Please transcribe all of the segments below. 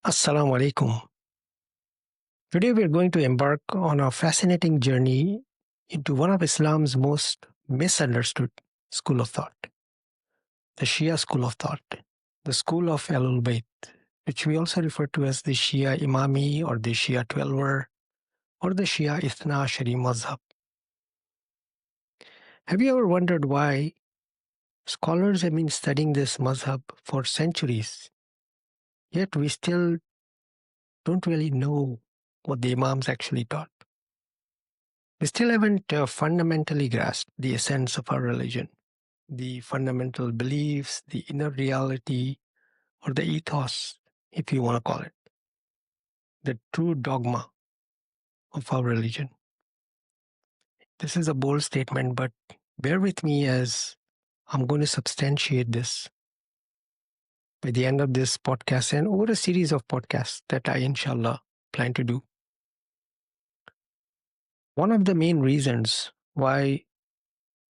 Assalamu alaikum. Today we are going to embark on a fascinating journey into one of Islam's most misunderstood school of thought, the Shia school of thought, the school of Ahlul Bayt, which we also refer to as the Shia Imami or the Shia Twelver or the Shia Ithna Ashari Mazhab. Have you ever wondered why scholars have been studying this mazhab for centuries, yet we still don't really know what the Imams actually taught? We still haven't fundamentally grasped the essence of our religion, the fundamental beliefs, the inner reality, or the ethos, if you want to call it, the true dogma of our religion. This is a bold statement, but bear with me as I'm going to substantiate this by the end of this podcast and over a series of podcasts that I, inshallah, plan to do. One of the main reasons why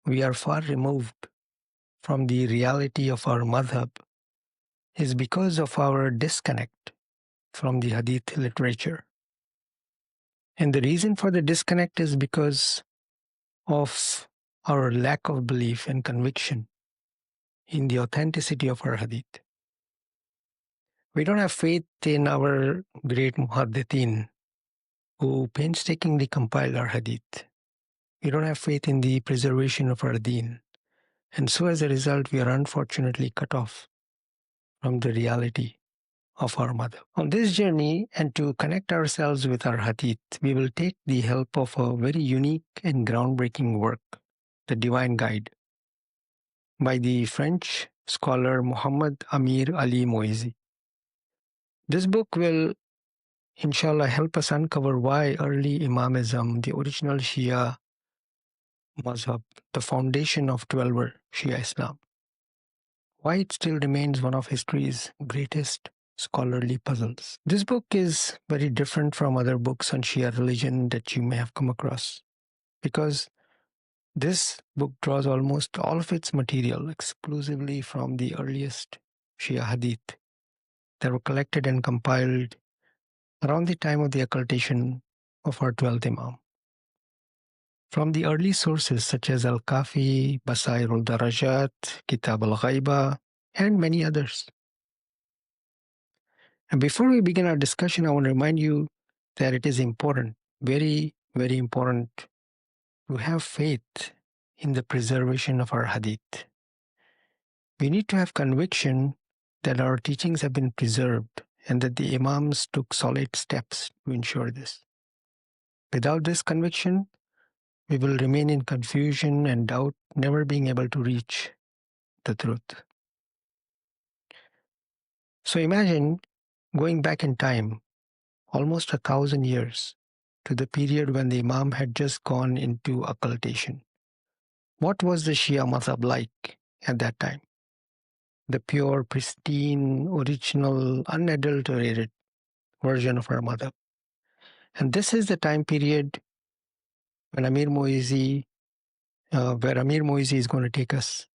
we are far removed from the reality of our madhab is because of our disconnect from the Hadith literature. And the reason for the disconnect is because of our lack of belief and conviction in the authenticity of our Hadith. We don't have faith in our great muhaddithin who painstakingly compiled our Hadith. We don't have faith in the preservation of our deen. And so as a result, we are unfortunately cut off from the reality of our mother. On this journey, and to connect ourselves with our Hadith, we will take the help of a very unique and groundbreaking work, The Divine Guide, by the French scholar Mohammed Ali Amir-Moezzi. This book will, inshallah, help us uncover why early Imamism, the original Shia mazhab, the foundation of Twelver Shia Islam, why it still remains one of history's greatest scholarly puzzles. This book is very different from other books on Shia religion that you may have come across, because this book draws almost all of its material exclusively from the earliest Shia Hadith that were collected and compiled around the time of the occultation of our 12th Imam. From the early sources such as Al-Kafi, Basair, ul-Darajat, Kitab, ul-Ghaiba, and many others. And before we begin our discussion, I want to remind you that it is important, very, very important, to have faith in the preservation of our Hadith. We need to have conviction that our teachings have been preserved and that the Imams took solid steps to ensure this. Without this conviction, we will remain in confusion and doubt, never being able to reach the truth. So imagine going back in time, almost 1,000 years, to the period when the Imam had just gone into occultation. What was the Shia Mazhab like at that time? The pure, pristine, original, unadulterated version of our Madhab. And this is the time period when Amir-Moezzi, where Amir-Moezzi is going to take us.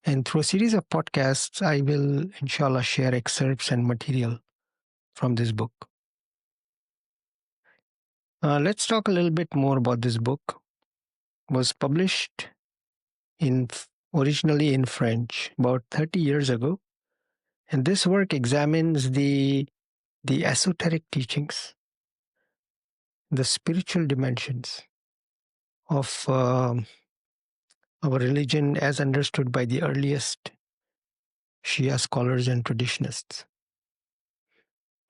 And through a series of podcasts, I will, inshallah, share excerpts and material from this book. Let's talk a little bit more about this book. It was published originally in French about 30 years ago. And this work examines the esoteric teachings, the spiritual dimensions of our religion as understood by the earliest Shia scholars and traditionists.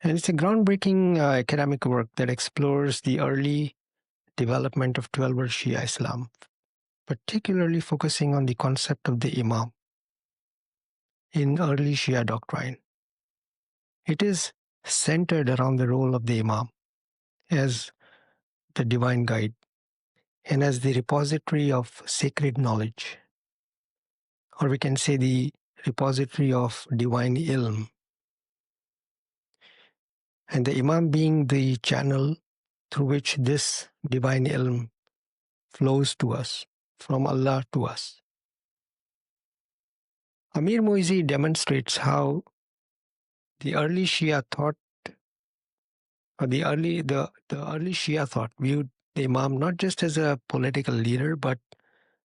And it's a groundbreaking academic work that explores the early development of Twelver Shia Islam, particularly focusing on the concept of the Imam in early Shia doctrine. It is centered around the role of the Imam as the divine guide and as the repository of sacred knowledge, or we can say the repository of divine ilm, and the Imam being the channel through which this divine ilm flows to us, from Allah to us. Amir-Moezzi demonstrates how The early Shia thought, or the early Shia thought viewed the Imam not just as a political leader, but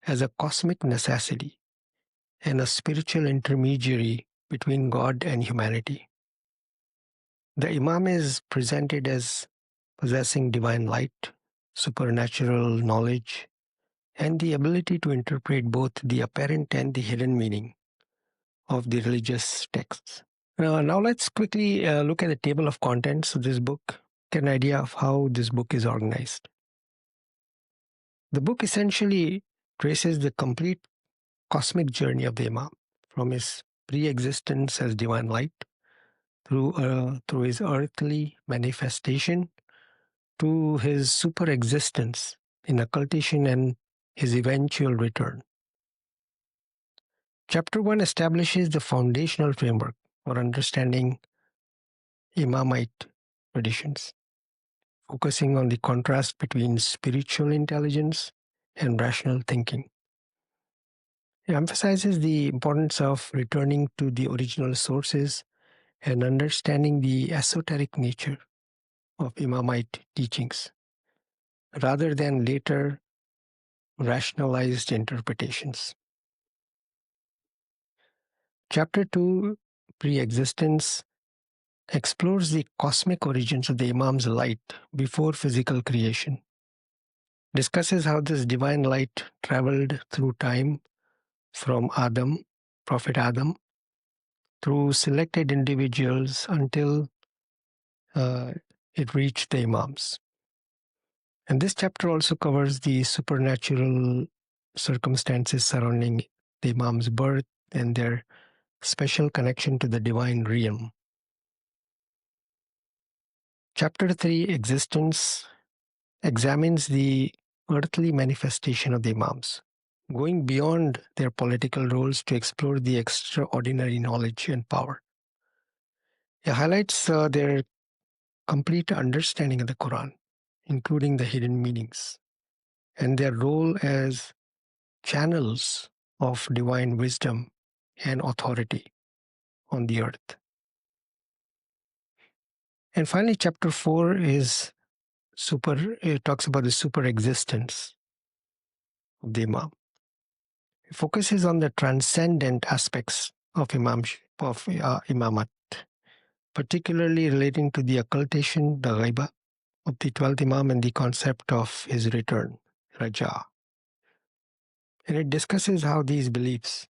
as a cosmic necessity and a spiritual intermediary between God and humanity. The Imam is presented as possessing divine light, supernatural knowledge, and the ability to interpret both the apparent and the hidden meaning of the religious texts. Now let's quickly look at the table of contents of this book, get an idea of how this book is organized. The book essentially traces the complete cosmic journey of the Imam, from his pre-existence as divine light through his earthly manifestation to his super existence in occultation and his eventual return. Chapter 1 establishes the foundational framework for understanding Imamite traditions, focusing on the contrast between spiritual intelligence and rational thinking. It emphasizes the importance of returning to the original sources and understanding the esoteric nature of Imamite teachings, rather than later rationalized interpretations. Chapter 2, Pre-Existence, explores the cosmic origins of the Imam's light before physical creation, discusses how this divine light traveled through time from Prophet Adam, through selected individuals until it reached the Imams. And this chapter also covers the supernatural circumstances surrounding the Imam's birth and their special connection to the divine realm. Chapter 3, Existence, examines the earthly manifestation of the Imams, going beyond their political roles to explore the extraordinary knowledge and power. It highlights their complete understanding of the Quran, including the hidden meanings, and their role as channels of divine wisdom and authority on the earth. And finally, chapter 4 it talks about the super existence of the Imam. It focuses on the transcendent aspects of Imamat, particularly relating to the occultation, the Ghaiba of the 12th Imam, and the concept of his return, Raja. And it discusses how these beliefs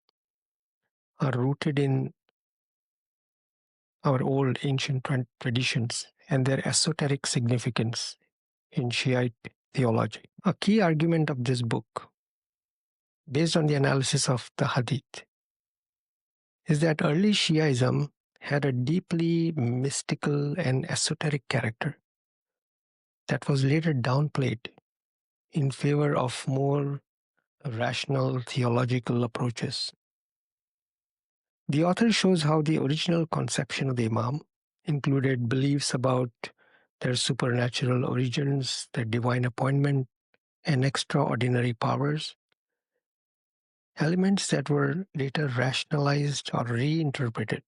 are rooted in our old ancient traditions and their esoteric significance in Shiite theology. A key argument of this book, based on the analysis of the Hadith, is that early Shiaism had a deeply mystical and esoteric character that was later downplayed in favor of more rational theological approaches. The author shows how the original conception of the Imam included beliefs about their supernatural origins, their divine appointment, and extraordinary powers, elements that were later rationalized or reinterpreted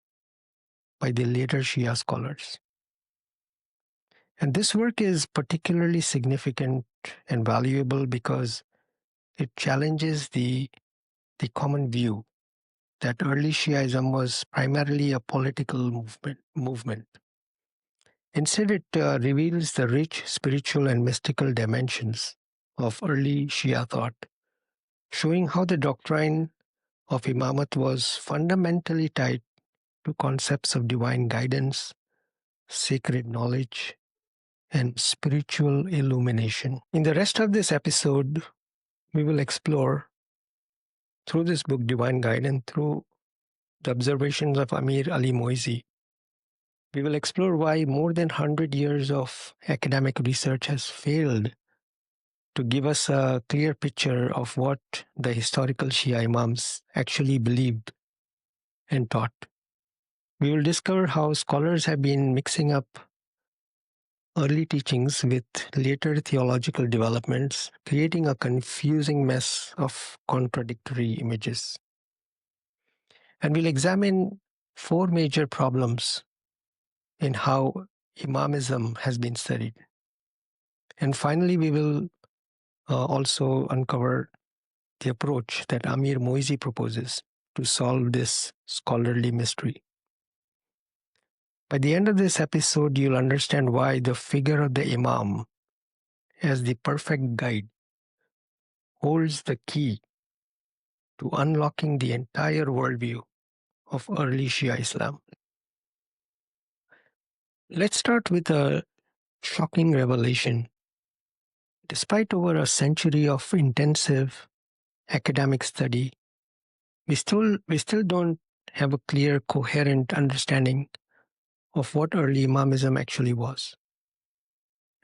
by the later Shia scholars. And this work is particularly significant and valuable because it challenges the common view that early Shiaism was primarily a political movement. Instead, it reveals the rich spiritual and mystical dimensions of early Shia thought, showing how the doctrine of Imamat was fundamentally tied to concepts of divine guidance, sacred knowledge, and spiritual illumination. In the rest of this episode, we will explore, through this book, Divine Guidance, through the observations of Amir Ali Moezzi, we will explore why more than 100 years of academic research has failed to give us a clear picture of what the historical Shia Imams actually believed and taught. We will discover how scholars have been mixing up early teachings with later theological developments, creating a confusing mess of contradictory images. And we'll examine 4 major problems in how Imamism has been studied. And finally, we will also uncover the approach that Amir-Moezzi proposes to solve this scholarly mystery. By the end of this episode, you'll understand why the figure of the Imam as the perfect guide holds the key to unlocking the entire worldview of early Shia Islam. Let's start with a shocking revelation. Despite over a century of intensive academic study, we still don't have a clear, coherent understanding of what early Imamism actually was.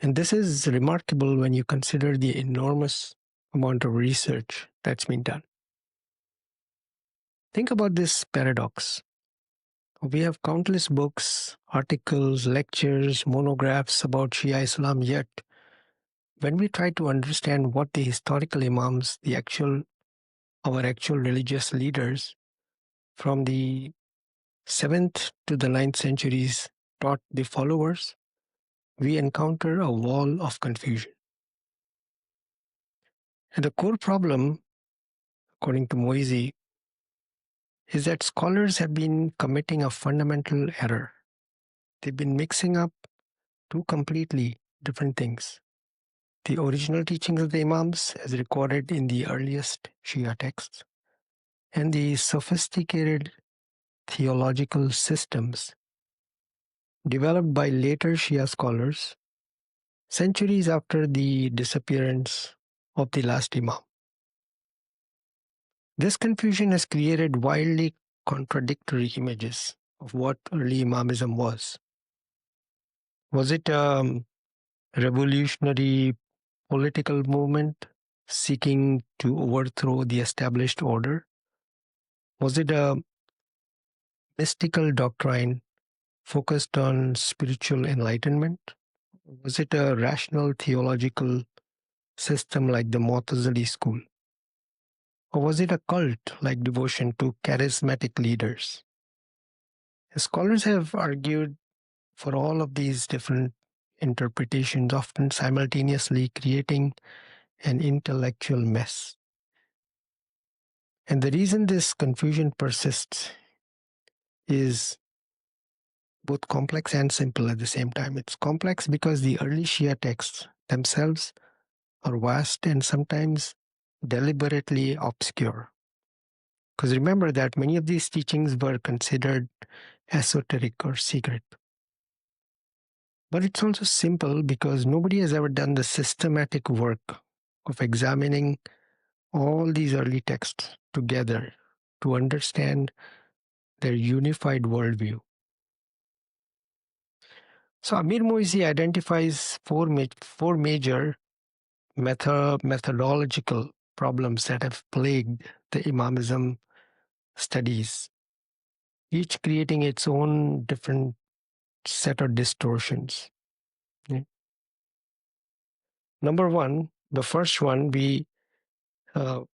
And this is remarkable when you consider the enormous amount of research that's been done. Think about this paradox. We have countless books, articles, lectures, monographs about Shia Islam, yet when we try to understand what the historical Imams, our actual religious leaders from the 7th to the 9th centuries taught the followers, we encounter a wall of confusion. And the core problem, according to Moezzi, is that scholars have been committing a fundamental error. They've been mixing up two completely different things. The original teachings of the Imams, as recorded in the earliest Shia texts, and the sophisticated theological systems developed by later Shia scholars centuries after the disappearance of the last Imam. This confusion has created wildly contradictory images of what early Imamism was. Was it a revolutionary political movement seeking to overthrow the established order? Was it a mystical doctrine focused on spiritual enlightenment? Was it a rational theological system like the Mu'tazili school? Or was it a cult like devotion to charismatic leaders? Scholars have argued for all of these different interpretations, often simultaneously creating an intellectual mess. And the reason this confusion persists is both complex and simple at the same time. It's complex because the early Shia texts themselves are vast and sometimes deliberately obscure. Because remember that many of these teachings were considered esoteric or secret. But it's also simple because nobody has ever done the systematic work of examining all these early texts together to understand their unified worldview. So Amir-Moezzi identifies four major methodological problems that have plagued the Imamism studies, each creating its own different set of distortions. Okay. Number one, the first one, there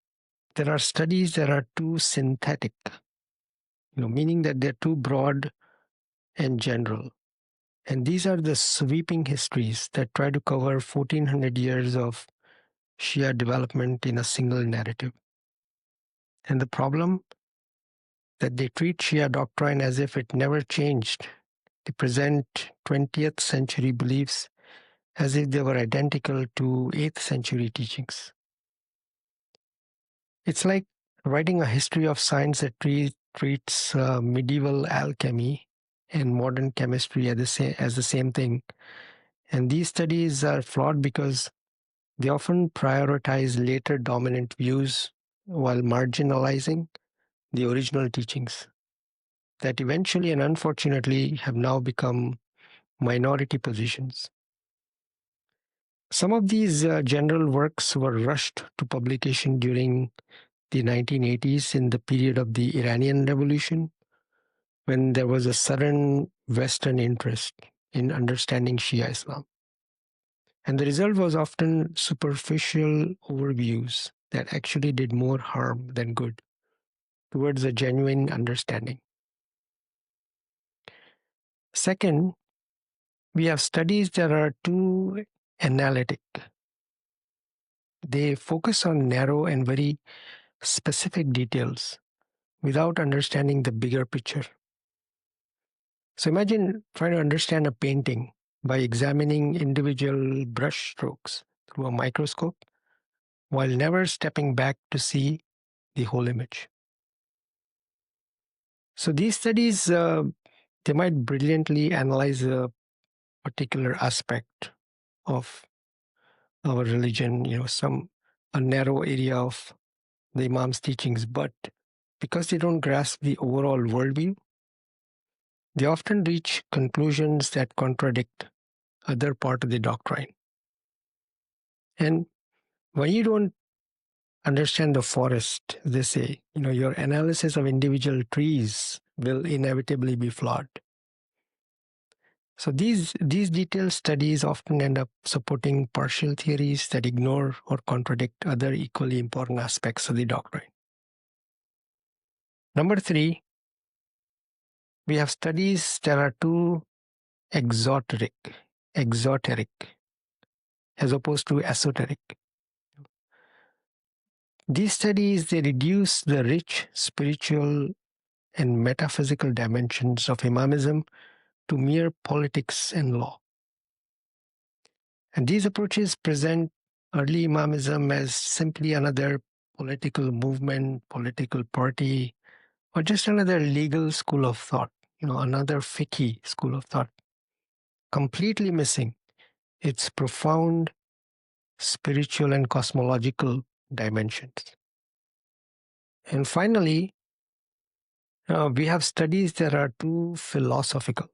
are studies that are too synthetic, meaning that they're too broad and general. And these are the sweeping histories that try to cover 1400 years of Shia development in a single narrative. And the problem, that they treat Shia doctrine as if it never changed. They present 20th century beliefs as if they were identical to 8th century teachings. It's like writing a history of science that treats medieval alchemy and modern chemistry as the same thing. And these studies are flawed because they often prioritize later dominant views while marginalizing the original teachings that eventually and unfortunately have now become minority positions. Some of these general works were rushed to publication during the 1980s in the period of the Iranian Revolution, when there was a sudden Western interest in understanding Shia Islam. And the result was often superficial overviews that actually did more harm than good towards a genuine understanding. Second, We have studies that are too analytic. They focus on narrow and very specific details without understanding the bigger picture. So imagine trying to understand a painting by examining individual brush strokes through a microscope while never stepping back to see the whole image. So these studies, they might brilliantly analyze a particular aspect of our religion, a narrow area of the Imam's teachings, but because they don't grasp the overall worldview, they often reach conclusions that contradict other part of the doctrine. And when you don't understand the forest, they say, your analysis of individual trees will inevitably be flawed. So these detailed studies often end up supporting partial theories that ignore or contradict other equally important aspects of the doctrine. Number 3, we have studies that are too exoteric, as opposed to esoteric. These studies, they reduce the rich spiritual and metaphysical dimensions of Imamism to mere politics and law. And these approaches present early Imamism as simply another political movement, political party, or just another legal school of thought, another fiqh school of thought, completely missing its profound spiritual and cosmological dimensions. And finally, we have studies that are too philosophical.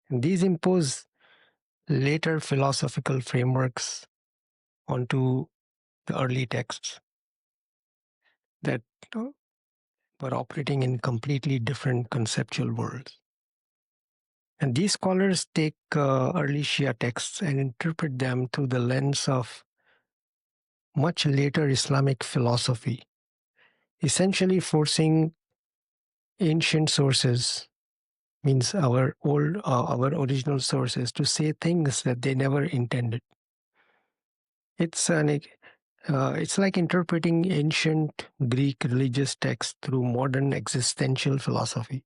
And these impose later philosophical frameworks onto the early texts that were operating in completely different conceptual worlds. And these scholars take early Shia texts and interpret them through the lens of much later Islamic philosophy, essentially forcing ancient sources, means our original sources, to say things that they never intended. It's like interpreting ancient Greek religious texts through modern existential philosophy.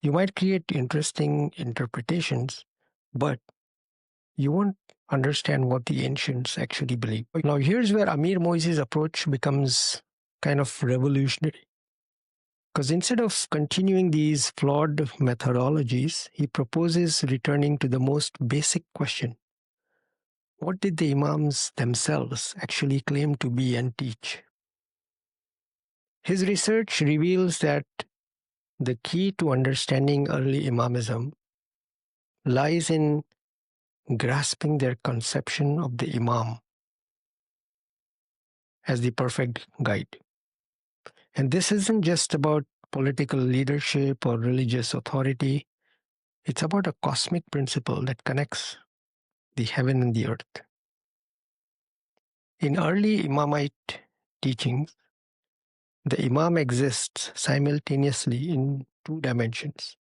You might create interesting interpretations, but you won't understand what the ancients actually believed. Now, here's where Amir-Moezzi's approach becomes kind of revolutionary. Because instead of continuing these flawed methodologies, he proposes returning to the most basic question: what did the Imams themselves actually claim to be and teach? His research reveals that the key to understanding early Imamism lies in grasping their conception of the Imam as the perfect guide. And this isn't just about political leadership or religious authority. It's about a cosmic principle that connects the heaven and the earth. In early Imamite teachings, the Imam exists simultaneously in two dimensions.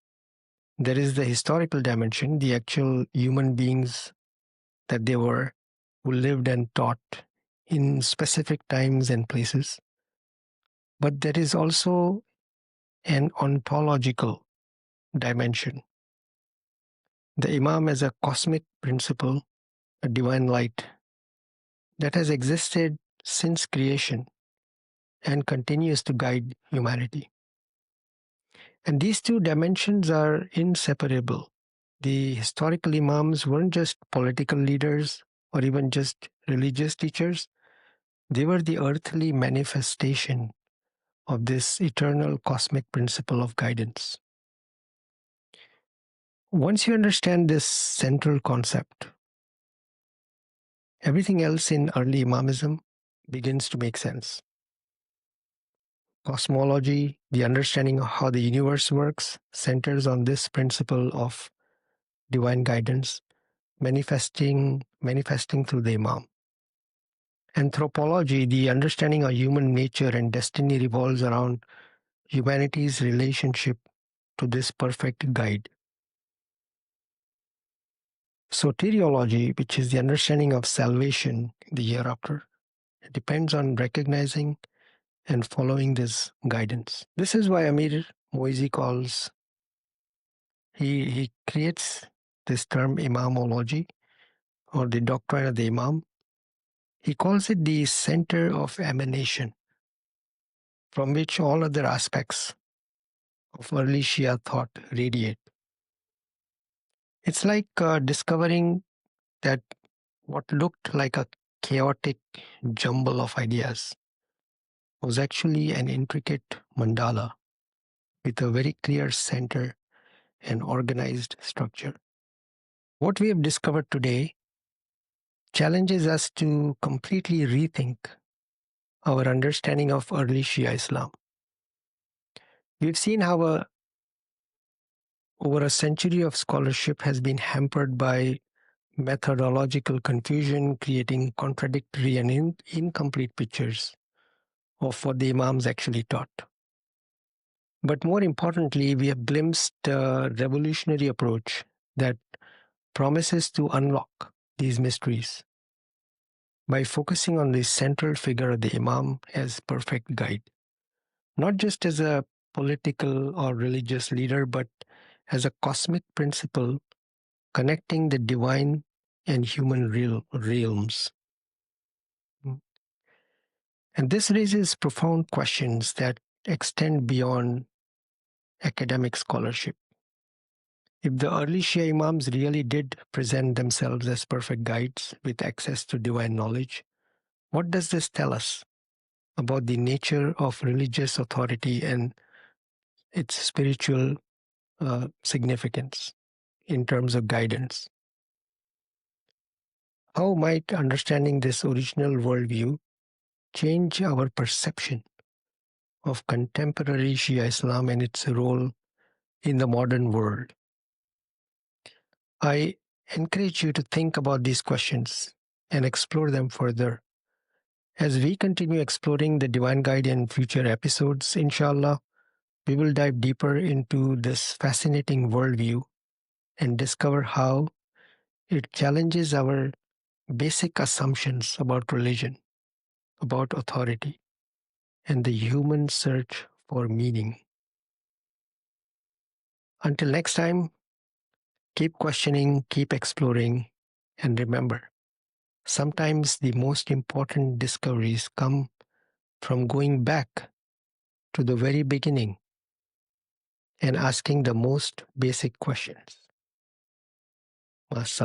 There is the historical dimension, the actual human beings that they were, who lived and taught in specific times and places. But there is also an ontological dimension. The Imam is a cosmic principle, a divine light that has existed since creation and continues to guide humanity. And these two dimensions are inseparable. The historical Imams weren't just political leaders or even just religious teachers. They were the earthly manifestation of this eternal cosmic principle of guidance. Once you understand this central concept, everything else in early Imamism begins to make sense. Cosmology, the understanding of how the universe works, centers on this principle of divine guidance, manifesting through the Imam. Anthropology, the understanding of human nature and destiny, revolves around humanity's relationship to this perfect guide. Soteriology, which is the understanding of salvation in the hereafter, depends on recognizing and following this guidance. This is why Amir-Moezzi he creates this term Imamology, or the doctrine of the Imam. He calls it the center of emanation from which all other aspects of early Shia thought radiate. It's like discovering that what looked like a chaotic jumble of ideas was actually an intricate mandala with a very clear center and organized structure. What we have discovered today challenges us to completely rethink our understanding of early Shia Islam. We've seen how over a century of scholarship has been hampered by methodological confusion, creating contradictory and incomplete pictures of what the Imams actually taught. But more importantly, we have glimpsed a revolutionary approach that promises to unlock these mysteries by focusing on the central figure of the Imam as perfect guide, not just as a political or religious leader, but as a cosmic principle connecting the divine and human realms. And this raises profound questions that extend beyond academic scholarship. If the early Shia Imams really did present themselves as perfect guides with access to divine knowledge, what does this tell us about the nature of religious authority and its spiritual significance in terms of guidance? How might understanding this original worldview change our perception of contemporary Shia Islam and its role in the modern world? I encourage you to think about these questions and explore them further. As we continue exploring the Divine Guide in future episodes, inshallah, we will dive deeper into this fascinating worldview and discover how it challenges our basic assumptions about religion, about authority, and the human search for meaning. Until next time, keep questioning, keep exploring, and remember, sometimes the most important discoveries come from going back to the very beginning and asking the most basic questions. Mashallah.